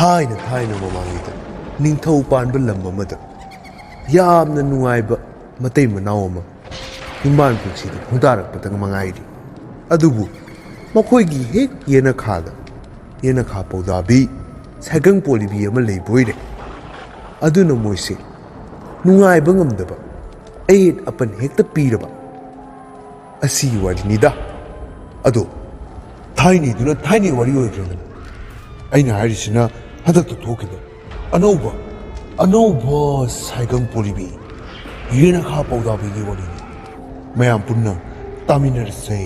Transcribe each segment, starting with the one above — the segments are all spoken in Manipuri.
ꯊꯥꯏꯅ ꯃꯃꯥꯡꯉꯩꯗ ꯅꯤꯡꯊꯧ ꯄꯥꯟꯕ ꯂꯝ ꯑꯃꯗ ꯌꯥꯝꯅ ꯅꯨꯡꯉꯥꯏꯕ ꯃꯇꯩ ꯃꯅꯥꯎ ꯑꯃ ꯌꯨꯝꯕꯥꯟ ꯄꯨꯟꯁꯤꯗ ꯈꯣꯡꯗꯥꯔꯛꯄꯗ ꯃꯉꯥꯏꯔꯤ꯫ ꯑꯗꯨꯕꯨ ꯃꯈꯣꯏꯒꯤ ꯍꯦꯛ ꯌꯦꯅꯈꯥꯗ ꯌꯦꯅꯈꯥ ꯄꯧꯗꯥꯕꯤ ꯁꯥꯏꯒꯪ ꯄꯣꯂꯤꯕꯤ ꯑꯃ ꯂꯩꯕꯣꯏꯔꯦ꯫ ꯑꯗꯨꯅ ꯃꯣꯏꯁꯦ ꯅꯨꯡꯉꯥꯏꯕ ꯉꯝꯗꯕ ꯑꯌꯦꯠ ꯑꯄꯟ ꯍꯦꯛꯇ ꯄꯤꯔꯕ ꯑꯁꯤꯒꯤ ꯋꯥꯔꯤꯅꯤꯗ꯫ ꯑꯗꯣ ꯊꯥꯏꯅꯩꯗꯨꯅ ꯊꯥꯏꯅꯩ ꯋꯥꯔꯤ ꯑꯣꯏꯈ꯭ꯔꯦꯗꯅ ꯑꯩꯅ ꯍꯥꯏꯔꯤꯁꯤꯅ ꯍꯟꯗꯛꯇ ꯊꯣꯛꯈꯤꯕ ꯑꯅꯧꯕ ꯁꯥꯏꯒꯪ ꯄꯣꯂꯤꯕꯤ ꯌꯦꯅꯈꯥ ꯄꯧꯗꯥꯕꯤꯒꯤ ꯋꯥꯔꯤꯅꯤ꯫ ꯃꯌꯥꯝ ꯄꯨꯟꯅ ꯇꯥꯃꯤꯟꯅꯔꯁꯦ꯫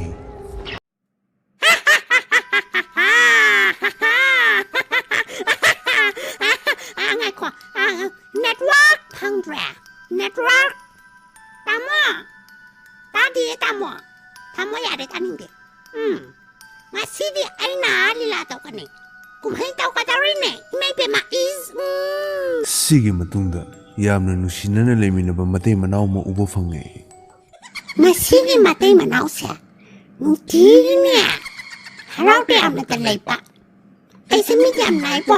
Network ꯐꯪꯗ꯭ꯔꯦ network ꯇꯥꯃꯣ ꯇꯥꯗꯤꯌꯦ ꯇꯥꯃꯣ ꯌꯥꯔꯦ ꯇꯥꯅꯤꯡꯗꯦ꯫ ꯉꯁꯤꯗꯤ ꯑꯩꯅ ꯂꯤꯂꯥ ꯇꯧꯒꯅꯤ ꯀꯨꯝꯍꯩ ꯇꯧꯒꯗꯧꯔꯤꯅꯦ ꯏꯃꯩꯕꯦꯝꯃ ꯏꯁ ꯁꯤꯒꯤ ꯃꯇꯨꯡꯗ ꯌꯥꯝꯅ ꯅꯨꯡꯁꯤꯅꯅ ꯂꯩꯃꯤꯟꯅꯕ ꯃꯇꯩ ꯃꯅꯥꯎ ꯑꯃ ꯎꯕ ꯐꯪꯉꯦ꯫ ꯉꯁꯤꯒꯤ ꯃꯇꯩ ꯃꯅꯥꯎꯁꯦ ꯅꯨꯡꯇꯤꯒꯤꯅꯦ ꯍꯔꯥꯎ ꯇꯌꯥꯝꯅꯇ ꯂꯩꯕ ꯑꯩꯁꯦ ꯃꯤꯠ ꯌꯥꯝ ꯅꯥꯏꯕꯣ꯫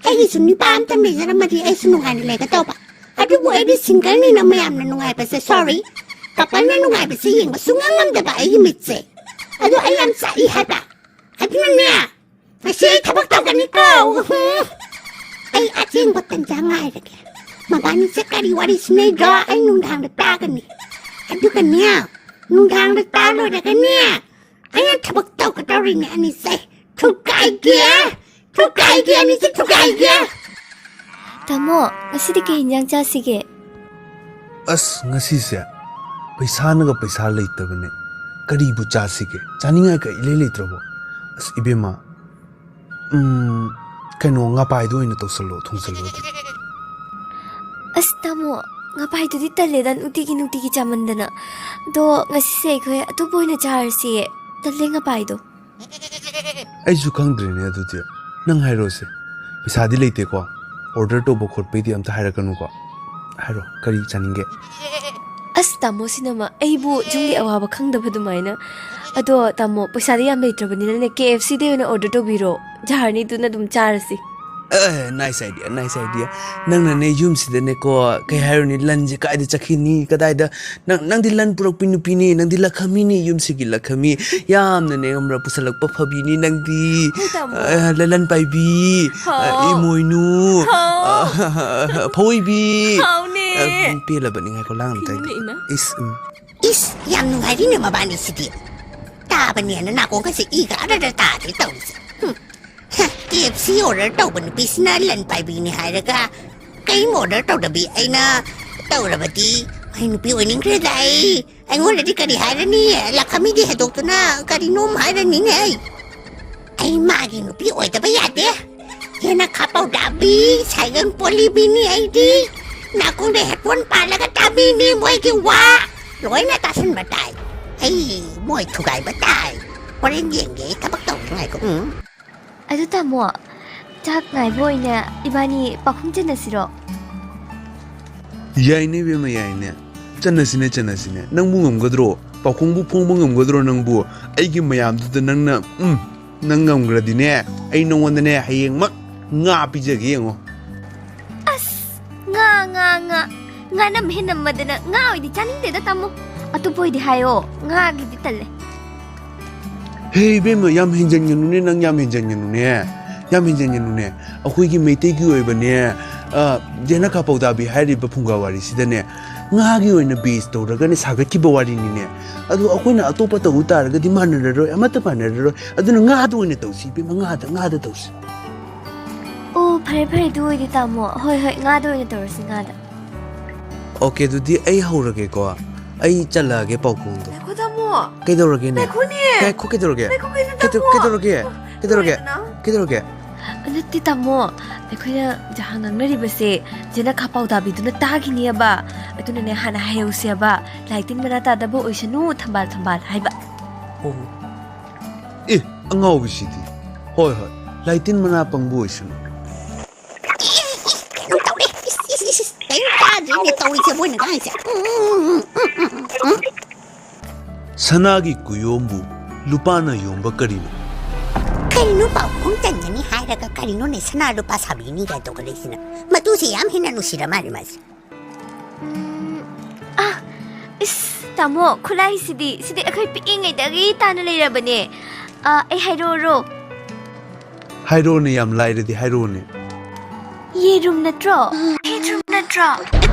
ꯑꯩꯒꯤꯁꯨ ꯅꯨꯄꯥ ꯑꯝꯇ ꯂꯩꯖꯔꯝꯃꯗꯤ ꯑꯩꯁꯨ ꯅꯨꯡꯉꯥꯏꯅ ꯂꯩꯒꯗꯧꯕ ꯑꯗꯨꯕꯨ ꯑꯩꯗꯤ ꯁꯤꯡꯒꯜꯅꯤꯅ ꯃꯌꯥꯝꯅ ꯅꯨꯡꯉꯥꯏꯕꯁꯦ ꯁꯣꯔꯤ ꯀꯄꯜꯅ ꯅꯨꯡꯉꯥꯏꯕꯁꯦ ꯌꯦꯡꯕ ꯁꯨꯡꯉꯝ ꯉꯝꯗꯕ ꯑꯩꯒꯤ ꯃꯤꯠꯁꯦ ꯑꯗꯣ ꯑꯩ ꯌꯥꯝ ꯆꯥꯛꯏ ꯍꯥꯏꯕ ꯑꯗꯨꯅꯅꯦ ꯉꯁꯤ ꯑꯩ ꯊꯕꯛ ꯇꯧꯒꯅꯤꯀꯣ꯫ ꯑꯩ ꯑꯆꯦꯡꯕ ꯇꯟꯖꯥ ꯉꯥꯏꯔꯒꯦ ꯃꯕꯥꯅꯤꯁꯦ ꯀꯔꯤ ꯋꯥꯔꯤ ꯁꯤꯟꯅꯩꯗꯣ ꯑꯩ ꯅꯨꯡꯗꯥꯡꯗ ꯇꯥꯒꯅꯤ ꯑꯗꯨꯒꯅꯦ ꯅꯨꯡꯗꯥꯡꯗ ꯇꯥ ꯂꯣꯏꯔꯒꯅꯦ ꯑꯩꯅ ꯊꯕꯛ ꯇꯧꯒꯗꯧꯔꯤꯅꯦ ꯑꯅꯤꯁꯦ ꯊꯨꯒꯥꯏꯒꯦ ꯑꯅꯤꯁꯦ ꯊꯨꯒꯥꯏꯒꯦ꯫ ꯇꯥꯃꯣ ꯉꯁꯤꯗꯤ ꯀꯩ ꯏꯟꯖꯥꯡ ꯆꯥꯁꯤꯒꯦ? ꯑꯁ ꯉꯁꯤꯁꯦ ꯄꯩꯁꯥꯅꯒ ꯄꯩꯁꯥ ꯂꯩꯇꯕꯅꯦ ꯀꯔꯤꯕꯨ ꯆꯥꯁꯤꯒꯦ ꯆꯥꯅꯤꯡꯉꯥꯏ ꯀ ꯏꯂꯩ ꯂꯩꯇ꯭ꯔꯕꯣ? ꯑꯁ ꯏꯕꯦꯝꯃ ꯀꯩꯅꯣ ꯉꯄꯥꯏꯗꯣ ꯑꯣꯏꯅ ꯇꯧꯁꯜꯂꯣ ꯊꯣꯡꯁꯜꯂꯣ ꯑꯗꯨꯗꯤ꯫ ꯑꯁ ꯇꯥꯃꯣ ꯉꯄꯥꯏꯗꯨꯗꯤ ꯇꯜꯂꯦꯗ ꯅꯨꯡꯇꯤꯒꯤ ꯆꯥꯃꯟꯗꯅ ꯑꯗꯣ ꯉꯁꯤꯁꯦ ꯑꯩꯈꯣꯏ ꯑꯇꯣꯞꯄ ꯑꯣꯏꯅ ꯆꯥꯔꯁꯤꯌꯦ ꯇꯜꯂꯦ ꯉꯄꯥꯏꯗꯣ꯫ ꯑꯩꯁꯨ ꯈꯪꯗ꯭ꯔꯦꯅꯦ ꯑꯗꯨꯗꯤ ꯅꯪ ꯍꯥꯏꯔꯣꯁꯦ ꯄꯩꯁꯥꯗꯤ ꯂꯩꯇꯦꯀꯣ ꯑꯣꯔꯗꯔ ꯇꯧꯕ ꯈꯣꯠꯄꯩꯗꯤ ꯑꯝꯇ ꯍꯥꯏꯔꯛꯀꯅꯨꯀꯣ ꯍꯥꯏꯔꯣ ꯀꯔꯤ ꯆꯥꯅꯤꯡꯒꯦ? ꯑꯁ ꯇꯥꯃꯣ ꯁꯤꯅꯃ ꯑꯩꯕꯨ ꯌꯨꯝꯒꯤ ꯑꯋꯥꯕ ꯈꯪꯗꯕ ꯑꯗꯨꯃꯥꯏꯅ ꯑꯗꯣ ꯇꯥꯃꯣ ꯄꯩꯁꯥꯗꯤ ꯌꯥꯝ ꯂꯩꯇ꯭ꯔꯕꯅꯤꯅꯅꯦ KFCꯗ ꯑꯣꯏꯅ ꯑꯣꯔꯗर ꯇꯧꯕꯤꯔꯣ ꯖꯥꯔꯅꯤꯗꯨꯅ ꯑꯗꯨꯝ ꯆꯥꯔꯁꯤ꯫ ꯅꯥꯏꯁ ꯑꯥꯏꯗꯤꯌꯥ ꯅꯪꯅꯅꯦ ꯌꯨꯝꯁꯤꯗꯅꯦꯀꯣ ꯀꯩ ꯍꯥꯏꯔꯨꯅꯤ ꯂꯟꯁꯦ ꯀꯥꯏꯗ ꯆꯠꯈꯤꯅꯤ ꯀꯗꯥꯏꯗ ꯅꯪꯗꯤ ꯂꯟ ꯄꯨꯔꯛꯄꯤ ꯅꯨꯄꯤꯅꯤ ꯅꯪꯗꯤ ꯂꯈꯃꯤꯅꯤ ꯌꯨꯝꯁꯤꯒꯤ ꯂꯈꯃꯤ ꯌꯥꯝꯅꯅꯦ ꯉꯝꯕ꯭ꯔꯥ ꯄꯨꯁꯜꯂꯛꯄ ꯐꯕꯤꯅꯤ ꯅꯪꯗꯤ ꯂꯟ ꯄꯥꯏꯕꯤ ꯏꯃꯣꯏꯅꯨ ꯐꯧꯏꯕꯤ ꯄꯦꯜꯂꯕꯅꯤ ꯉꯥꯏꯈꯣ ꯂꯥꯡꯅ ꯏꯁ ꯌꯥꯝ ꯅꯨꯡꯉꯥꯏꯔꯤꯅꯦ ꯃꯕꯥꯅꯤꯁꯤꯗꯤ ꯇꯥꯕꯅꯦꯅ ꯅꯥꯀꯣꯡꯒꯁꯦ ꯏꯒ ꯑꯗ ꯇꯥꯗ꯭ꯔꯦ ꯇꯧꯔꯤꯁꯦ꯫ KFC ꯑꯣꯔꯗꯔ ꯇꯧꯕ ꯅꯨꯄꯤꯁꯤꯅ ꯂꯟ ꯄꯥꯏꯕꯤꯅꯤ ꯍꯥꯏꯔꯒ ꯀꯩꯝ ꯑꯣꯔꯗꯔ ꯇꯧꯗꯕꯤ ꯑꯩꯅ ꯇꯧꯔꯕꯗꯤ ꯑꯩ ꯅꯨꯄꯤ ꯑꯣꯏꯅꯤꯡꯈ꯭ꯔꯦꯗ ꯑꯩꯉꯣꯟꯗꯗꯤ ꯀꯔꯤ ꯍꯥꯏꯔꯅꯤ ꯂꯈꯃꯤꯗꯤ ꯍꯦꯗꯣꯛꯇꯨꯅ ꯀꯔꯤꯅꯣꯝ ꯍꯥꯏꯔꯅꯤꯅꯦ ꯑꯩ ꯃꯥꯒꯤ ꯅꯨꯄꯤ ꯑꯣꯏꯗꯕ ꯌꯥꯗꯦ ꯌꯦꯅꯈꯥ ꯄꯧꯗꯥꯕꯤ ꯁꯥꯏꯒꯪ ꯄꯣꯂꯤꯕꯤꯅꯤ ꯑꯩꯗꯤ ꯅꯥꯀꯣꯡꯗ ꯍꯦꯗꯐꯣꯟ ꯄꯥꯜꯂꯒ ꯇꯥꯕꯤꯅꯤ ꯃꯣꯏꯒꯤ ꯋꯥ ꯂꯣꯏꯅ ꯇꯥꯁꯟꯕ ꯇꯥꯏ ꯑꯩ ꯃꯣꯏ ꯊꯨꯒꯥꯏꯕ ꯇꯥꯏ ꯍꯣꯔꯦꯟ ꯌꯦꯡꯒꯦ ꯊꯕꯛ ꯇꯧꯅꯤꯡꯉꯥꯏꯀꯣ꯫ ꯑꯗꯨ ꯇꯥꯃꯣ ꯆꯥꯛ ꯉꯥꯏꯕ ꯑꯣꯏꯅ ꯏꯕꯥꯅꯤ ꯄꯥꯎꯈꯨꯝ ꯆꯟꯅꯁꯤꯔꯣ? ꯌꯥꯏꯅꯦ ꯏꯕꯦꯝꯃ ꯌꯥꯏꯅꯦ ꯆꯟꯅꯁꯤꯅꯦ ꯅꯪꯕꯨ ꯉꯝꯒꯗ꯭ꯔꯣ ꯄꯥꯎꯈꯣꯡꯕꯨ ꯐꯣꯡꯕ ꯉꯝꯒꯗ꯭ꯔꯣ ꯅꯪꯕꯨ ꯑꯩꯒꯤ ꯃꯌꯥꯝꯗꯨꯗ ꯅꯪꯅ ꯅꯪ ꯉꯝꯈ꯭ꯔꯗꯤꯅꯦ ꯑꯩ ꯅꯉꯣꯟꯗꯅꯦ ꯍꯌꯦꯡꯃꯛ ꯉꯥ ꯄꯤꯖꯒꯦ ꯌꯦꯡꯉꯣ꯫ ꯑꯁ ꯉꯥꯅꯝ ꯍꯦꯟꯅꯝꯃꯗꯅ ꯉꯥ ꯑꯣꯏꯗꯤ ꯆꯥꯅꯤꯡꯗꯦꯗ ꯇꯥꯃꯣ ꯑꯇꯣꯞꯄ ꯑꯣꯏꯗꯤ ꯍꯥꯏꯌꯣ ꯉꯥꯒꯤꯗꯤ ꯇꯜꯂꯦ꯫ ꯍꯦ ꯏꯕꯦꯝꯃ ꯌꯥꯝ ꯍꯦꯟꯖꯟꯒꯅꯨꯅꯦ ꯅꯪ ꯌꯥꯝ ꯍꯦꯟꯖꯟꯒꯅꯨꯅꯦ ꯑꯩꯈꯣꯏꯒꯤ ꯃꯩꯇꯩꯒꯤ ꯑꯣꯏꯕꯅꯦ ꯌꯦꯅꯈꯥ ꯄꯧꯗꯥꯕꯤ ꯍꯥꯏꯔꯤꯕ ꯐꯨꯡꯒꯥ ꯋꯥꯔꯤꯁꯤꯗꯅꯦ ꯉꯥꯒꯤ ꯑꯣꯏꯅ ꯕꯦꯁ ꯇꯧꯔꯒꯅꯦ ꯁꯥꯒꯠꯈꯤꯕ ꯋꯥꯔꯤꯅꯤꯅꯦ ꯑꯗꯣ ꯑꯩꯈꯣꯏꯅ ꯑꯇꯣꯞꯄ ꯇꯧ ꯇꯥꯔꯒꯗꯤ ꯃꯥꯟꯅꯔꯔꯣꯏ ꯑꯃꯠꯇ ꯃꯥꯟꯅꯔꯔꯣꯏ ꯑꯗꯨꯅ ꯉꯥꯗ ꯑꯣꯏꯅ ꯇꯧꯁꯤ ꯏꯕꯦꯝꯃ ꯉꯥꯗ ꯇꯧꯁꯤ꯫ ꯑꯣ ꯐꯔꯦ ꯑꯗꯨ ꯑꯣꯏꯗꯤ ꯇꯥꯃꯣ ꯍꯣꯏ ꯉꯥꯗ ꯑꯣꯏꯅ ꯇꯧꯔꯁꯤ ꯉꯥꯗ꯫ ꯑꯣꯀꯦ ꯑꯗꯨꯗꯤ ꯑꯩ ꯍꯧꯔꯒꯦꯀꯣ ꯑꯩ ꯆꯜꯂꯛꯑꯒꯦ ꯄꯥꯎꯈꯣꯡꯗꯣ꯫ ꯉꯥꯏꯈꯣ ꯇꯥꯃꯣ ꯀꯩꯗꯧꯔꯒꯦꯅꯦ ꯀꯩꯗꯧꯔꯒꯦ ꯅꯠꯇꯦ ꯇꯥꯃꯣ ꯑꯩꯈꯣꯏꯅ ꯖꯍꯥꯡ ꯉꯥꯡꯅꯔꯤꯕꯁꯦ ꯌꯦꯅꯈꯥ ꯄꯧꯗꯥꯕꯤꯗꯨꯅ ꯇꯥꯈꯤꯅꯦꯕ ꯑꯗꯨꯅꯅꯦ ꯍꯥꯟꯅ ꯍꯥꯏꯍꯧꯁꯦꯕ ꯂꯥꯏꯇꯤꯟ ꯃꯅꯥ ꯇꯥꯗꯕ ꯑꯣꯏꯁꯅꯨ ꯊꯝꯕꯥꯜ ꯍꯥꯏꯕ꯫ ꯑꯉꯥꯎꯕꯤꯁꯤꯗꯤ ꯍꯣꯏ ꯂꯥꯏꯇꯤꯟ ꯃꯅꯥ ꯄꯪꯕ ꯑꯣꯏꯁꯅꯨ꯫ ꯁꯅꯥꯒꯤ ꯀꯨꯌꯣꯝꯕꯨ ꯂꯨꯄꯥꯅ ꯌꯣꯝꯕ ꯀꯔꯤꯅꯣ? ꯀꯔꯤꯅꯣ ꯄꯥꯎ ꯈꯣꯡꯆꯟꯒꯅꯤ ꯍꯥꯏꯔꯒ ꯀꯔꯤꯅꯣꯅꯦ ꯁꯅꯥ ꯂꯨꯄꯥ ꯁꯥꯕꯤꯅꯤ ꯀꯥꯏ ꯇꯧꯒꯗꯣꯏꯁꯤꯅ ꯃꯇꯨꯁꯦ ꯌꯥꯝ ꯍꯦꯟꯅ ꯅꯨꯡꯁꯤꯔ ꯃꯥꯜꯂꯦ ꯃꯥꯁꯦ 이스 타모 쿨라이시디 시디 ꯑꯩꯈꯣꯏ ꯄꯤꯛꯏꯉꯩꯗꯒꯤ ꯇꯥꯅ ꯂꯩꯔꯕꯅꯦ ꯑꯩ ꯍꯥꯏꯔꯣꯔꯣ ꯍꯥꯏꯔꯣꯅꯦ ꯌꯥꯝ ꯂꯥꯏꯔꯗꯤ ꯍꯥꯏꯔꯣꯅꯦ 예룸 ꯅꯠꯇ꯭ꯔꯣ 예룸 ꯅꯠꯇ꯭ꯔꯣ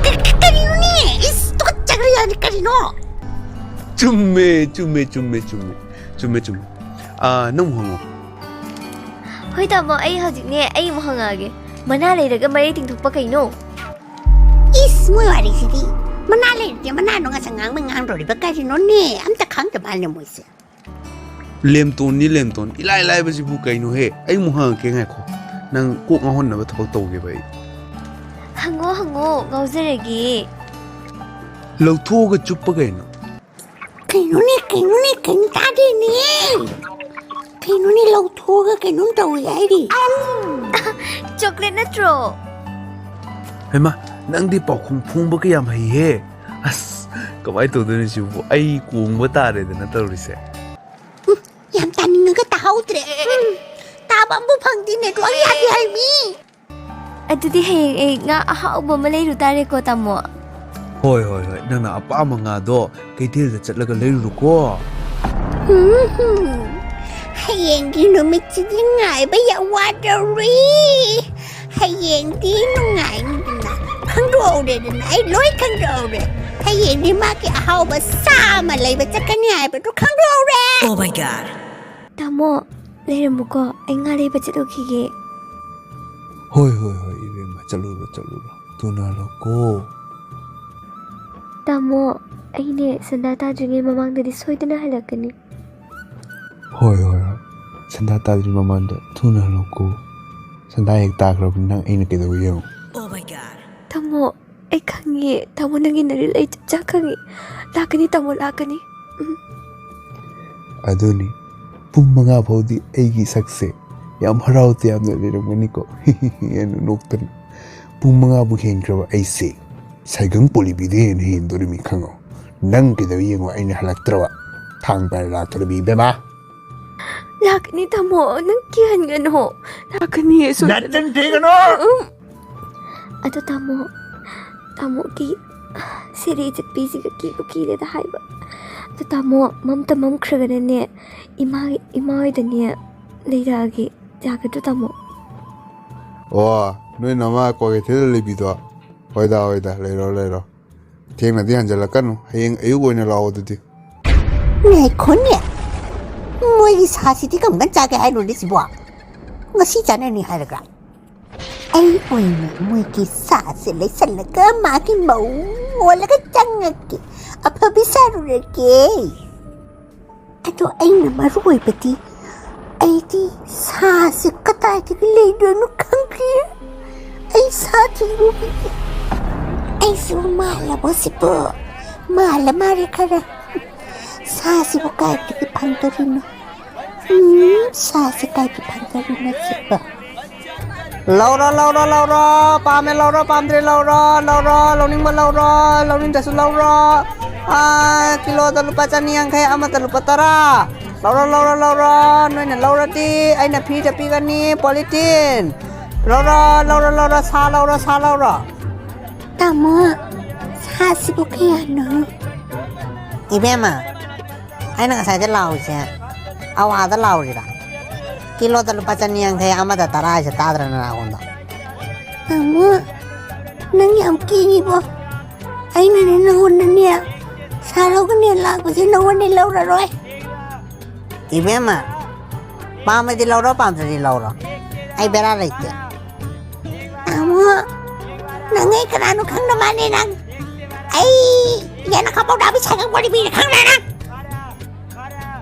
ꯀꯔꯤꯅꯣꯅꯦ 이스 ꯇꯨꯀꯠꯆꯈ꯭ꯔ ꯌꯥꯅꯤ ꯀꯔꯤꯅꯣ ꯆꯨꯝꯃꯦ ꯅꯪ ꯍꯪꯉꯣ ꯍꯣꯏ ꯇꯥꯃꯣ ꯑꯩ ꯍꯧꯖꯤꯛꯅꯦ ꯑꯩ ꯑꯃꯨꯛ ꯍꯪꯉꯛꯑꯒꯦ ꯃꯅꯥ ꯂꯩꯔꯒ ꯃꯔꯩ ꯇꯤꯡꯊꯣꯛꯄ ꯀꯩꯅꯣ 이스 ꯃꯣꯏ ꯋꯥꯔꯤꯁꯤꯗꯤ ꯃꯅꯥ ꯂꯩꯔꯗꯤ ꯃꯅꯥꯗꯣ ꯉꯁꯥꯏ ꯉꯥꯡꯗꯣꯔꯤꯕ ꯀꯔꯤꯅꯣꯅꯦ ꯑꯝꯇ ꯈꯪꯗ ꯃꯥꯜꯂꯦ ꯃꯣꯏꯁꯦ ꯂꯦꯝꯇꯣꯟ ꯏꯂꯥꯏ ꯂꯥꯏꯕꯁꯤꯕꯨ ꯀꯩꯅꯣꯍꯦ ꯑꯩ ꯑꯃꯨꯛ ꯍꯪꯉꯛꯀꯦ ꯉꯥꯏꯈꯣ ꯅꯪ ꯀꯣꯛ ꯉꯥꯎꯍꯟꯅꯕ ꯊꯕꯛ ꯇꯧꯒꯦꯕ ꯑꯩ ꯍꯪꯉꯣ ꯉꯥꯎꯖꯔꯒꯦ ꯂꯧꯊꯣꯛꯑꯒ ꯆꯨꯞꯄ ꯀꯩꯅꯣ 그놈이 근따리니 그놈이 러우토가 그놈 떠오야이리 초콜릿 너트로 ꯍꯩꯃꯥ ꯅꯪꯗꯤ ꯄꯥꯎꯈꯨꯝ ꯐꯣꯡꯕꯒ ꯌꯥꯝ ꯍꯩꯍꯦ ꯑꯁ ꯀꯃꯥꯏꯅ ꯇꯧꯗꯣꯏꯅꯣ ꯁꯤꯕꯨ ꯑꯩ ꯀꯣꯡꯕ ꯇꯥꯔꯦꯗꯅ ꯇꯧꯔꯤꯁꯦ ꯌꯥꯝ ꯇꯥꯅꯤꯡꯉꯒ ꯇꯥꯍꯧꯗ꯭ꯔꯦ ꯇꯥꯕ ꯑꯃꯕꯨ ꯐꯪꯗꯦꯅꯦ ꯂꯣꯏ ꯌꯥꯗꯦ ꯍꯥꯏꯃꯤ ꯑꯗꯨꯗꯤ ꯍꯌꯦꯡ ꯑꯩ ꯉꯥ ꯑꯍꯥꯎꯕ ꯑꯃ ꯂꯩꯔꯨ ꯇꯥꯔꯦꯀꯣ ꯇꯥꯃꯣ ꯍꯣꯏ ꯅꯪꯅ ꯑꯄꯥꯝꯕ ꯉꯥꯗꯣ ꯀꯩꯊꯦꯜꯗ ꯆꯠꯂꯒ ꯂꯩꯔꯨꯔꯣꯀꯣ ꯍꯌꯦꯡꯒꯤ ꯅꯨꯃꯤꯠꯁꯤꯗꯤ ꯉꯥꯏꯕ ꯌꯥꯝ ꯋꯥꯗꯧꯔꯤ ꯍꯌꯦꯡꯗꯤ ꯅꯨꯡꯉꯥꯏꯅꯤꯗꯅ ꯈꯪꯗꯣꯛꯍꯧꯔꯦꯗꯅ ꯑꯩ ꯂꯣꯏ ꯈꯪꯗꯣꯛꯍꯧꯔꯦ ꯍꯌꯦꯡꯗꯤ ꯃꯥꯒꯤ ꯑꯍꯥꯎꯕ ꯁꯥ ꯑꯃ ꯂꯩꯕ ꯆꯠꯀꯅꯤ ꯍꯥꯏꯕꯗꯨ ꯈꯪꯗꯣꯛꯍꯧꯔꯦ Oh my god. ꯇꯥꯃꯣ ꯂꯩꯔꯝꯃꯨꯀꯣ ꯑꯩ ꯉꯥ ꯂꯩꯕ ꯆꯠꯂꯨꯈꯤꯒꯦ ꯍꯣꯏ 이베마 ꯆꯠꯂꯨꯔꯣ ꯊꯨꯅ ꯍꯜꯂꯛꯀꯣ ꯇꯥꯃꯣ ꯑꯩꯅꯦ ꯁꯟꯗꯥ ꯇꯥꯗ꯭ꯔꯤꯉꯩ ꯃꯃꯥꯡꯗꯗꯤ ꯁꯣꯏꯗꯅ ꯍꯜꯂꯛꯀꯅꯤ ꯍꯣꯏ ꯁꯟꯗꯥ ꯇꯥꯗ꯭ꯔꯤ ꯃꯃꯥꯡꯗ ꯊꯨꯅ ꯍꯜꯂꯛꯀꯣ ꯁꯟꯗꯥ ꯍꯦꯛ ꯇꯥꯈ꯭ꯔꯕꯅꯤ ꯅꯪ ꯑꯩꯅ ꯀꯩꯗꯧ ꯌꯦꯡꯉꯣ Oh my god. ꯇꯥꯃꯣ ꯑꯩ ꯈꯪꯉꯦ ꯇꯥꯃꯣ ꯅꯪꯒꯤ ꯅꯔꯤꯜ ꯑꯩ ꯆꯞ ꯆꯥ ꯈꯪꯉꯦ ꯂꯥꯛꯀꯅꯤ ꯇꯥꯃꯣ ꯂꯥꯛꯀꯅꯤ ꯑꯗꯨꯅꯤ ꯄꯨꯡ 5 ꯐꯥꯎꯗꯤ ꯑꯩꯒꯤ ꯁꯛꯁꯦ ꯌꯥꯝ ꯍꯔꯥꯎ ꯇꯌꯥꯝꯅ ꯂꯩꯔꯝꯒꯅꯤꯀꯣ ꯍꯦꯟꯅ ꯅꯣꯛꯇꯅ ꯄꯨꯡ 5ꯕꯨ ꯍꯦꯟꯈ꯭ꯔꯕ ꯑꯩꯁꯦ ꯁꯥꯏꯒꯪ ꯄꯣꯂꯤꯕꯤꯗ ꯍꯦꯟꯅ ꯍꯦꯟꯗꯣꯔꯤꯃꯤ ꯈꯪꯉꯣ ꯅꯪ ꯀꯩꯗꯧ ꯌꯦꯡꯉꯣ ꯑꯩꯅ ꯍꯜꯂꯛꯇ꯭ꯔꯕ ꯊꯥꯡ ꯄꯥꯏꯔ ꯂꯥꯛꯇꯣꯔꯤꯃꯤ ꯏꯕꯦꯝꯃ ꯂꯥꯛꯀꯅꯤ ꯇꯥꯃꯣ ꯅꯪ ꯀꯤꯍꯟꯒꯅꯣ ꯂꯥꯛꯀꯅꯤ ꯅꯆꯤꯟ ꯊꯤꯒꯅꯨ ꯑꯗꯣ ꯇꯥꯃꯣꯒꯤ ꯁꯦꯔꯤ ꯆꯠꯄꯤꯁꯤꯒ ꯀꯤꯕꯨ ꯀꯤꯔꯦꯗ ꯍꯥꯏꯕ ꯑꯗꯣ ꯇꯥꯃꯣ ꯃꯝꯈ꯭ꯔꯒꯅꯅꯦ ꯏꯃꯥ ꯍꯣꯏꯗꯅꯦ ꯂꯩꯔꯛꯑꯒꯦ ꯌꯥꯒꯗ꯭ꯔꯣ ꯇꯥꯃꯣ ꯑꯣ ꯅꯣꯏ ꯅꯃꯥ ꯀ꯭ꯋꯥꯀꯩꯊꯦꯜꯗ ꯂꯩꯕꯤꯗꯣ ꯍꯣꯏꯗ ꯂꯩꯔꯣ ꯊꯦꯡꯅꯗꯤ ꯍꯟꯖꯜꯂꯛꯀꯅꯨ ꯍꯌꯦꯡ ꯑꯌꯨꯛ ꯑꯣꯏꯅ ꯂꯥꯛꯑꯣ ꯑꯗꯨꯗꯤ ꯉꯥꯏꯈꯣꯅꯦ ꯃꯣꯏꯒꯤ ꯁꯥꯁꯤꯗꯤ ꯀꯝꯀꯥꯟ ꯆꯥꯒꯦ ꯍꯥꯏꯅꯣꯅꯦ ꯁꯤꯕꯣ ꯉꯁꯤ ꯆꯥꯅꯅꯤ ꯍꯥꯏꯔꯒ ꯑꯩ ꯑꯣꯏꯅ ꯃꯣꯏꯒꯤ ꯁꯥꯁꯦ ꯂꯩꯁꯜꯂꯒ ꯃꯥꯒꯤ ꯃꯧ ꯑꯣꯜꯂꯒ ꯆꯪꯉꯛꯀꯦ ꯑꯐꯕꯤ ꯁꯥꯔꯨꯔꯒꯦ ꯑꯗꯣ ꯑꯩꯅ ꯃꯔꯨ ꯑꯣꯏꯕꯗꯤ ꯑꯩꯗꯤ ꯁꯥꯁꯦ ꯀꯗꯥꯏꯗꯒꯤ ꯂꯩꯗꯣꯏꯅꯣ ꯈꯪꯗꯦ ꯑꯩ ꯁꯥ ꯊꯤꯔꯨꯈꯤꯒꯦ ꯑꯩꯁꯨ ꯃꯥꯜꯂꯕꯣ ꯁꯤꯕꯨ ꯃꯥꯜꯂꯦ ꯈꯔ 사시고 깔때기 방돌이노 사시 깔기 방돌이노 싶어 Laura, pame Laura, pamdre Laura, launing ma Laura, launing dasu Laura. Kilo talupa chaniang kaya ama talupa tara. Laura, noy na Laura ti, ay na pi gani politin. Laura, sa Laura. 따모 사시고 그야노 Ibema. Ay na kasay lau siya. Awa da lau rira. Kilo talupa chaniang kaya ama da tara siya tadra na ako na. 따모 nang yang kinibo ay nananahon na niya saraw ka niya lago sinawan ni Laura Roy Ibema. Pame di Laura, pamdre di Laura. Ay bera rite. 따모 nangay karano kang naman ni nang ay yan nakapaw nabi sa kang walibili kang nanang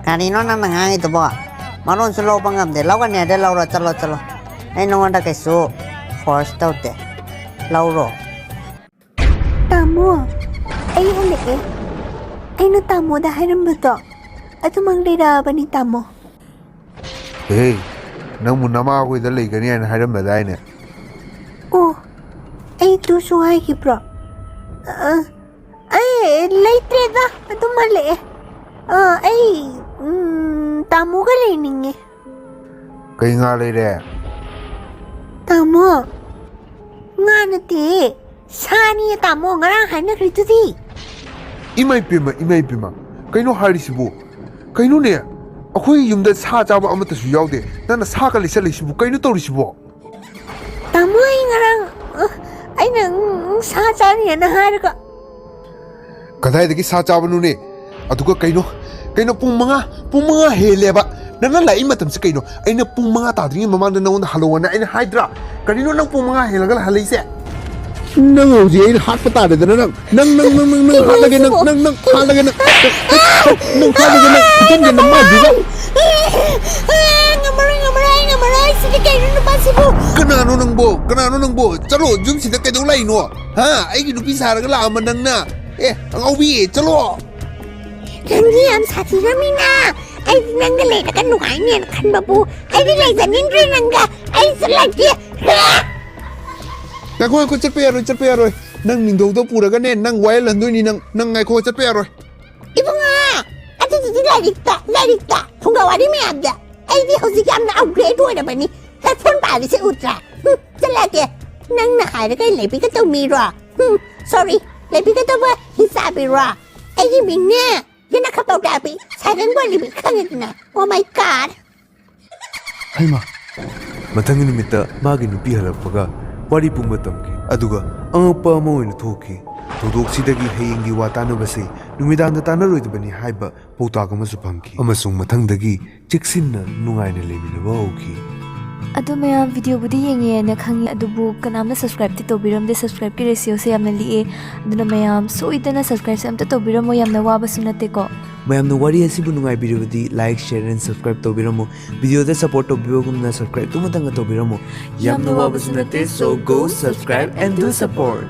Kanino na nangang ito ba? Maroon sa lobang amde. Lawan niya de Laura chalo. Ay nung wanda kay su forced out de. Lauro. 따모 ay halik ay no 따모 dahil mo to at umangliraban ni 따모 Hey, nang mo nama ako idalay ganyan haram na dahil niya. Oh, ay tusuhay ki bro. Ay, late na. Ito mali. Ay, tamo ka lining eh. ꯀꯩ ꯉꯥ ꯂꯩꯔꯦ ꯇꯥꯃꯣ ꯉꯥ ꯅꯠꯇꯦ ꯁꯥꯅꯤ ꯇꯥꯃꯣ ꯉꯔꯥꯡ ꯍꯥꯏꯅꯈ꯭ꯔꯤꯗꯨꯗꯤ ꯏꯃꯥꯏ ꯄꯦꯝꯃ ꯀꯩꯅꯣ ꯍꯥꯏꯔꯤꯁꯤꯕꯨ ꯀꯩꯅꯣꯅꯦ ꯑꯩꯈꯣꯏ ꯌꯨꯝꯗ ꯁꯥ ꯆꯥꯕ ꯑꯃꯠꯇꯁꯨ ꯌꯥꯎꯗꯦ ꯅꯪꯅ ꯁꯥꯒ ꯂꯩꯁꯜꯂꯤꯁꯤꯕꯨ ꯀꯩꯅꯣ ꯇꯧꯔꯤꯁꯤꯕꯣ ꯇꯥꯃꯣ ꯑꯩ ꯉꯔꯥꯡ ꯑꯩꯅ ꯁꯥ ꯆꯥꯅꯤꯅ ꯍꯥꯏꯔꯒ ꯀꯗꯥꯏꯗꯒꯤ ꯁꯥ ꯆꯥꯕꯅꯣꯅꯦ ꯑꯗꯨꯒ ꯀꯩꯅꯣ ꯄꯨꯡ ꯃꯉꯥ ꯍꯦꯜꯂꯦꯕ ꯅꯪꯅ ꯂꯥꯛꯏ ꯃꯇꯝꯁꯤ ꯀꯩꯅꯣ ꯑꯩꯅ ꯄꯨꯡ 5 ꯇꯥꯗ꯭ꯔꯤꯉꯩ ꯃꯃꯥꯡꯗ ꯅꯪꯉꯣꯟꯗ ꯍꯜꯂꯛꯑꯣꯅ ꯑꯩꯅ ꯍꯥꯏꯗ꯭ꯔꯥ ꯀꯔꯤꯅꯣ ꯅꯪ ꯄꯨꯡ 5 ꯍꯦꯜꯂꯒ ꯍꯜꯂꯛꯏꯁꯦ ꯅꯪ ꯍꯧꯖꯤꯛ ꯑꯩꯅ ꯍꯥꯠꯄ ꯇꯥꯔꯦꯗꯅ ꯅꯪ ꯍꯥꯠꯂꯒꯦ ꯅꯪ ꯍꯥꯠꯂꯒꯦ ꯅꯪ ꯐꯨꯇꯟꯒꯦ ꯅꯪ ꯃꯥꯏꯗꯨꯒ ꯉꯝꯃꯔꯣꯏ ꯁꯤꯗꯤ ꯀꯩꯅꯣ ꯅꯨꯄꯥꯁꯤꯕꯨ ꯀꯅꯥꯅꯣ ꯅꯪꯕꯣ ꯆꯠꯂꯣ ꯌꯨꯝꯁꯤꯗ ꯀꯩꯗꯧ ꯂꯩꯅꯣ ꯍꯥ ꯑꯩꯒꯤ ꯅꯨꯄꯤ ꯁꯥꯔꯒ ꯂꯥꯛꯑꯝꯕ ꯅꯪꯅ ꯑꯉꯥꯎꯕꯤ ꯆꯠꯂꯣ ꯅꯪꯗꯤ ꯌꯥꯝ ꯁꯥꯊꯤꯔꯝꯃꯤꯅ ꯑꯩꯗꯤ ꯅꯪꯒ ꯂꯩꯔꯒ ꯅꯨꯡꯉꯥꯏꯅꯦꯅ ꯈꯟꯕꯕꯨ ꯑꯩꯗꯤ ꯂꯩꯖꯅꯤꯡꯗ꯭ꯔꯦ ꯅꯪꯒ ꯑꯩꯁꯨ ꯂꯩꯇꯦ ꯉꯥꯏꯈꯣ ꯆꯠꯄ ꯌꯥꯔꯣꯏ ꯅꯪ ꯅꯤꯡꯊꯧꯗ ꯄꯨꯔꯒꯅꯦ ꯅꯪ ꯋꯥꯌꯦꯜꯍꯟꯗꯣꯏꯅꯤ ꯅꯪ ꯉꯥꯏꯈꯣ ꯆꯠꯄ ꯌꯥꯔꯣꯏ 이봉아 ꯑꯗꯨꯗꯤ ꯂꯥꯏꯔꯤꯛꯇ ꯐꯨꯡꯒꯥ ꯋꯥꯔꯤ ꯃꯌꯥꯝꯗ ꯑꯩꯗꯤ ꯍꯧꯖꯤꯛ ꯌꯥꯝꯅ ꯑꯞꯒ꯭ꯔꯦꯗ ꯑꯣꯏꯔꯕꯅꯤ ꯍꯦꯗꯐꯣꯟ ꯄꯥꯏꯔꯤꯁꯦ ꯎꯗ꯭ꯔꯥ ꯆꯠꯂꯒꯦ ꯅꯪꯅ ꯍꯥꯏꯔꯒ ꯂꯩꯕꯤꯒꯗꯧꯅꯤꯔꯣ ꯁꯣꯔꯤ ꯂꯩꯕꯤꯒꯗꯧꯕ ꯍꯤꯡꯆꯥꯕꯤꯔꯣ ꯑꯩꯒꯤ ꯃꯤꯡꯅꯦ ꯌꯦꯅꯈꯥꯄꯥꯎꯗꯥꯕꯤ ꯁꯥꯏꯔꯦꯟꯕꯣꯂꯤꯕꯤ ꯈꯪꯉꯦꯗꯅ ꯑꯣ ꯃꯥꯏ ꯒꯥꯗ ꯍꯩꯃꯥ ꯃꯊꯪꯒꯤ ꯅꯨꯃꯤꯠꯇ ꯃꯥꯒꯤ ꯅꯨꯄꯤ ꯍꯜꯂꯛꯄꯒ ꯋꯥꯔꯤ ꯄꯨꯡꯕ ꯇꯝꯈꯤ ꯑꯗꯨꯒ ꯑꯉꯛꯄ ꯑꯃ ꯑꯣꯏꯅ ꯊꯣꯛꯈꯤ ꯊꯧꯗꯣꯛꯁꯤꯗꯒꯤ ꯍꯌꯦꯡꯒꯤ ꯋꯥ ꯇꯥꯟꯅꯕꯁꯤ ꯅꯨꯃꯤꯗꯥꯡꯗ ꯇꯥꯟꯅꯔꯣꯏꯗꯕꯅꯤ ꯍꯥꯏꯕ ꯄꯥꯎꯇꯥꯛ ꯑꯃꯁꯨ ꯐꯪꯈꯤ ꯑꯃꯁꯨꯡ ꯃꯊꯪꯗꯒꯤ ꯆꯦꯛꯁꯤꯟꯅ ꯅꯨꯡꯉꯥꯏꯅ ꯂꯩꯃꯤꯟꯅꯕ ꯍꯧꯈꯤ ꯑꯗꯨ ꯃꯌꯥꯝ ꯚꯤꯗꯤꯑꯣꯕꯨꯗꯤ ꯌꯦꯡꯉꯦꯅ ꯈꯪꯉꯤ ꯑꯗꯨꯕꯨ ꯀꯅꯥꯝꯅ ꯁꯕꯁꯀ꯭ꯔꯥꯏꯕꯇꯤ ꯇꯧꯕꯤꯔꯝꯗꯦ ꯁꯕꯁꯀ꯭ꯔꯥꯏꯕꯀꯤ ꯔꯦꯁꯤꯌꯣꯁꯦ ꯌꯥꯝꯅ ꯂꯤꯛꯑꯦ ꯑꯗꯨꯅ ꯃꯌꯥꯝ ꯁꯣꯏꯗꯅ ꯁꯕꯁꯀ꯭ꯔꯥꯏꯕꯁꯦ ꯑꯝꯇ ꯇꯧꯕꯤꯔꯝꯃꯣ ꯌꯥꯝꯅ ꯋꯥꯕꯁꯨ ꯅꯠꯇꯦꯀꯣ ꯃꯌꯥꯝꯅ ꯋꯥꯔꯤ ꯑꯁꯤꯕꯨ ꯅꯨꯡꯉꯥꯏꯕꯤꯔꯕꯗꯤ ꯂꯥꯏꯛ ꯁꯦꯌꯔ ꯑꯦꯟ ꯁꯕꯁꯀ꯭ꯔꯥꯏꯕ ꯇꯧꯕꯤꯔꯝꯃꯨ ꯚꯤꯗꯤꯑꯣꯗ ꯁꯄꯣꯔꯠ ꯇꯧꯕꯤꯕꯒꯨꯝꯅ ꯁꯕꯁꯀ꯭ꯔꯥꯏꯕ ꯇꯨꯃꯇꯪꯒ ꯇꯧꯕꯤꯔꯝꯃꯨ ꯌꯥꯝꯅ ꯋꯥꯕꯁꯨ ꯅꯠꯇꯦ, so go subscribe and do support